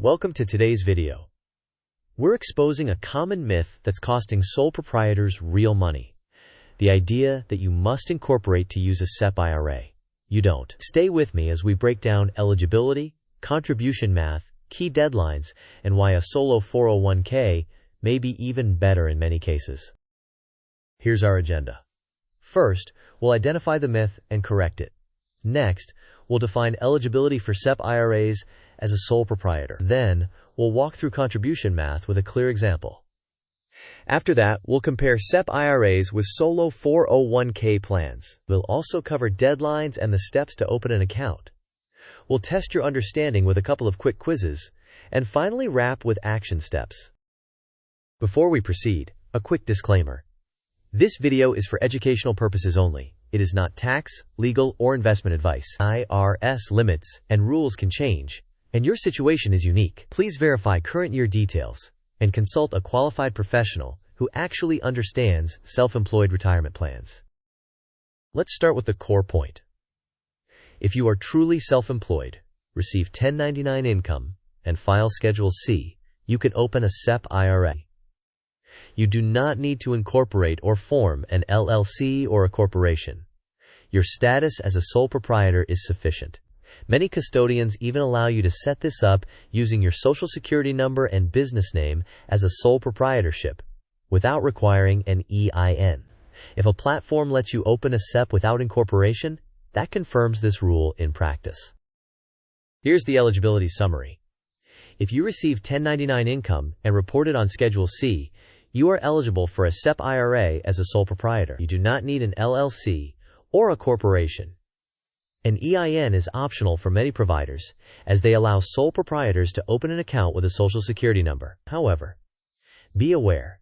Welcome to today's video. We're exposing a common myth that's costing sole proprietors real money. The idea that you must incorporate to use a SEP IRA. You don't. Stay with me as we break down eligibility, contribution math, key deadlines, and why a solo 401k may be even better in many cases. Here's our agenda. First, we'll identify the myth and correct it. Next, we'll define eligibility for SEP IRAs as a sole proprietor. Then, we'll walk through contribution math with a clear example. After that, we'll compare SEP IRAs with solo 401k plans. We'll also cover deadlines and the steps to open an account. We'll test your understanding with a couple of quick quizzes, and finally wrap with action steps. Before we proceed, a quick disclaimer. This video is for educational purposes only. It is not tax, legal, or investment advice. IRS limits and rules can change, and your situation is unique. Please verify current year details and consult a qualified professional who actually understands self-employed retirement plans. Let's start with the core point. If you are truly self-employed, receive 1099 income, and file Schedule C, you can open a SEP IRA. You do not need to incorporate or form an LLC or a corporation. Your status as a sole proprietor is sufficient. Many custodians even allow you to set this up using your Social Security number and business name as a sole proprietorship, without requiring an EIN. If a platform lets you open a SEP without incorporation, that confirms this rule in practice. Here's the eligibility summary. If you receive 1099 income and report it on Schedule C, you are eligible for a SEP IRA as a sole proprietor. You do not need an LLC or a corporation. An EIN is optional for many providers, as they allow sole proprietors to open an account with a Social Security number. However, be aware,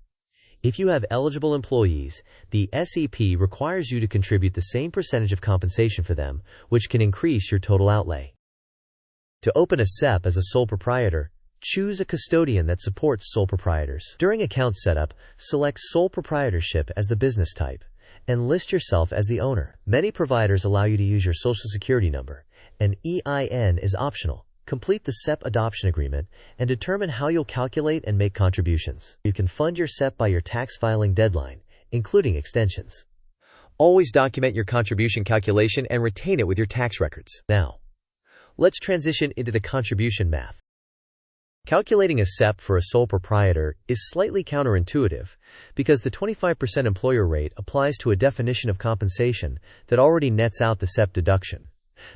if you have eligible employees, the SEP requires you to contribute the same percentage of compensation for them, which can increase your total outlay. To open a SEP as a sole proprietor, choose a custodian that supports sole proprietors. During account setup, select sole proprietorship as the business type and list yourself as the owner. Many providers allow you to use your Social Security number. An EIN is optional. Complete the SEP adoption agreement and determine how you'll calculate and make contributions. You can fund your SEP by your tax filing deadline, including extensions. Always document your contribution calculation and retain it with your tax records. Now, let's transition into the contribution math. Calculating a SEP for a sole proprietor is slightly counterintuitive because the 25% employer rate applies to a definition of compensation that already nets out the SEP deduction.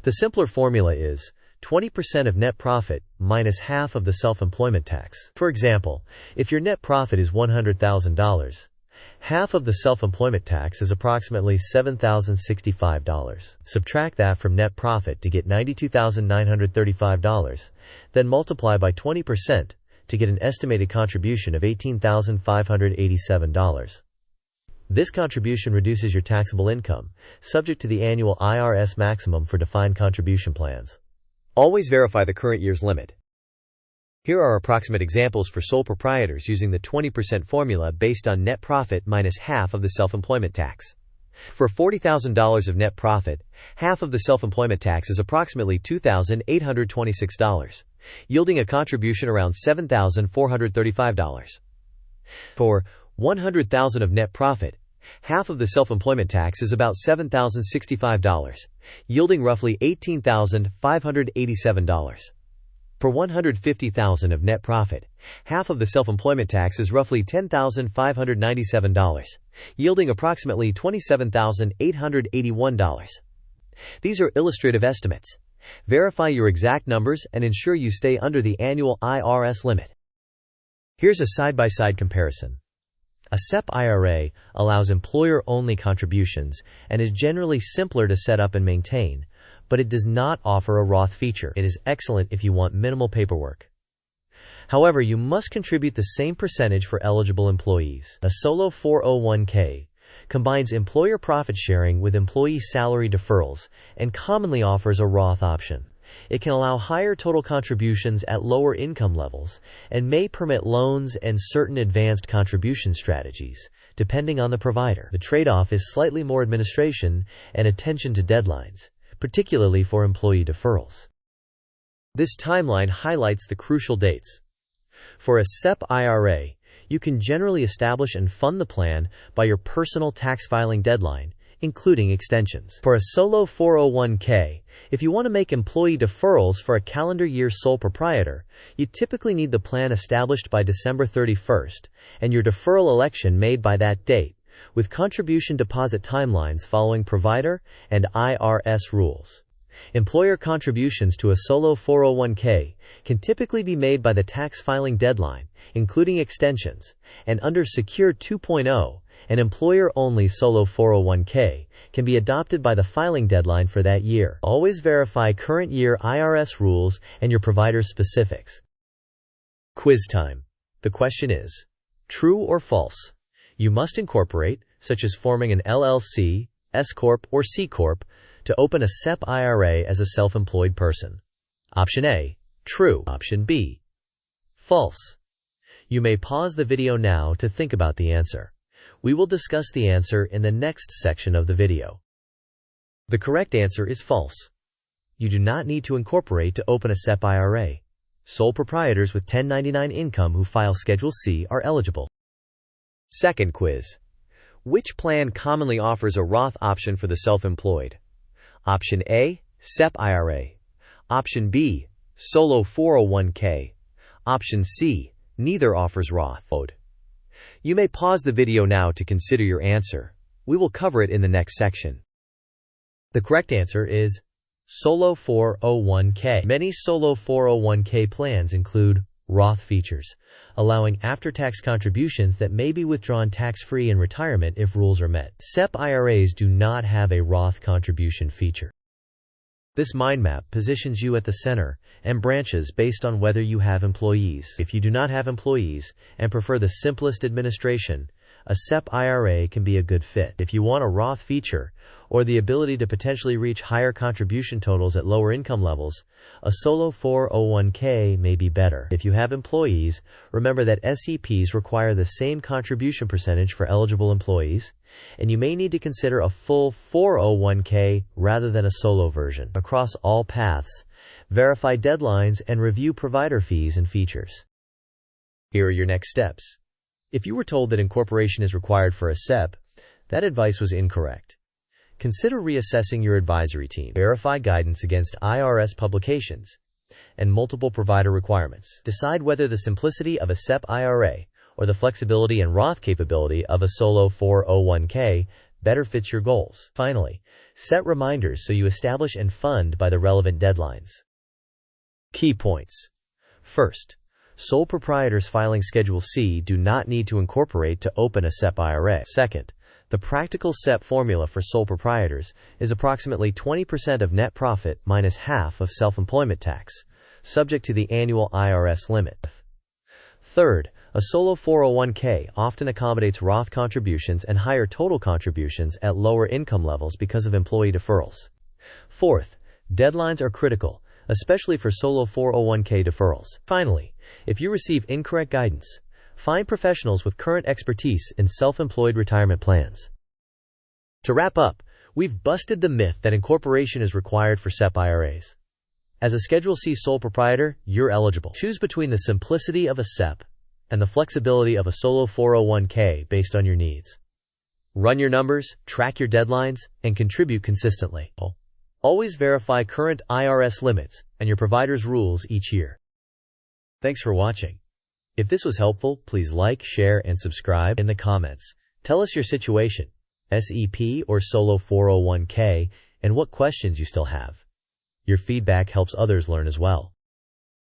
The simpler formula is 20% of net profit minus half of the self-employment tax. For example, if your net profit is $100,000, half of the self-employment tax is approximately $7,065. Subtract that from net profit to get $92,935, then multiply by 20% to get an estimated contribution of $18,587. This contribution reduces your taxable income, subject to the annual IRS maximum for defined contribution plans. Always verify the current year's limit. Here are approximate examples for sole proprietors using the 20% formula based on net profit minus half of the self-employment tax. For $40,000 of net profit, half of the self-employment tax is approximately $2,826, yielding a contribution around $7,435. For $100,000 of net profit, half of the self-employment tax is about $7,065, yielding roughly $18,587. For $150,000 of net profit, half of the self-employment tax is roughly $10,597, yielding approximately $27,881. These are illustrative estimates. Verify your exact numbers and ensure you stay under the annual IRS limit. Here's a side-by-side comparison. A SEP IRA allows employer-only contributions and is generally simpler to set up and maintain, but it does not offer a Roth feature. It is excellent if you want minimal paperwork. However, you must contribute the same percentage for eligible employees. A solo 401k combines employer profit sharing with employee salary deferrals and commonly offers a Roth option. It can allow higher total contributions at lower income levels and may permit loans and certain advanced contribution strategies, depending on the provider. The trade-off is slightly more administration and attention to deadlines, particularly for employee deferrals. This timeline highlights the crucial dates. For a SEP IRA, you can generally establish and fund the plan by your personal tax filing deadline, including extensions. For a solo 401k, if you want to make employee deferrals for a calendar year sole proprietor, you typically need the plan established by December 31st and your deferral election made by that date, with contribution deposit timelines following provider and IRS rules. Employer contributions to a solo 401k can typically be made by the tax filing deadline, including extensions, and under Secure 2.0, an employer-only solo 401k can be adopted by the filing deadline for that year. Always verify current year IRS rules and your provider's specifics. Quiz time. The question is, true or false? You must incorporate, such as forming an LLC, S Corp, or C Corp, to open a SEP IRA as a self-employed person. Option A, true. Option B, false. You may pause the video now to think about the answer. We will discuss the answer in the next section of the video. The correct answer is false. You do not need to incorporate to open a SEP IRA. Sole proprietors with 1099 income who file Schedule C are eligible. Second quiz. Which plan commonly offers a Roth option for the self-employed? Option A, SEP IRA. Option B, solo 401k. Option C, neither offers Roth. You may pause the video now to consider your answer. We will cover it in the next section. The correct answer is solo 401k. Many solo 401k plans include Roth features, allowing after-tax contributions that may be withdrawn tax-free in retirement if rules are met. SEP IRAs do not have a Roth contribution feature. This mind map positions you at the center and branches based on whether you have employees. If you do not have employees and prefer the simplest administration, a SEP IRA can be a good fit. If you want a Roth feature or the ability to potentially reach higher contribution totals at lower income levels, a solo 401k may be better. If you have employees, remember that SEPs require the same contribution percentage for eligible employees, and you may need to consider a full 401k rather than a solo version. Across all paths, verify deadlines and review provider fees and features. Here are your next steps. If you were told that incorporation is required for a SEP, that advice was incorrect. Consider reassessing your advisory team. Verify guidance against IRS publications and multiple provider requirements. Decide whether the simplicity of a SEP IRA or the flexibility and Roth capability of a solo 401k better fits your goals. Finally, set reminders so you establish and fund by the relevant deadlines. Key points. First, sole proprietors filing Schedule C do not need to incorporate to open a SEP IRA. Second, the practical SEP formula for sole proprietors is approximately 20% of net profit minus half of self-employment tax, subject to the annual IRS limit. Third, a solo 401k often accommodates Roth contributions and higher total contributions at lower income levels because of employee deferrals. Fourth, deadlines are critical, especially for solo 401k deferrals. Finally, if you receive incorrect guidance, find professionals with current expertise in self-employed retirement plans. To wrap up, we've busted the myth that incorporation is required for SEP IRAs. As a Schedule C sole proprietor, you're eligible. Choose between the simplicity of a SEP and the flexibility of a solo 401k based on your needs. Run your numbers, track your deadlines, and contribute consistently. Always verify current IRS limits and your provider's rules each year. Thanks for watching. If this was helpful, please like, share, and subscribe in the comments. Tell us your situation, SEP or solo 401k, and what questions you still have. Your feedback helps others learn as well.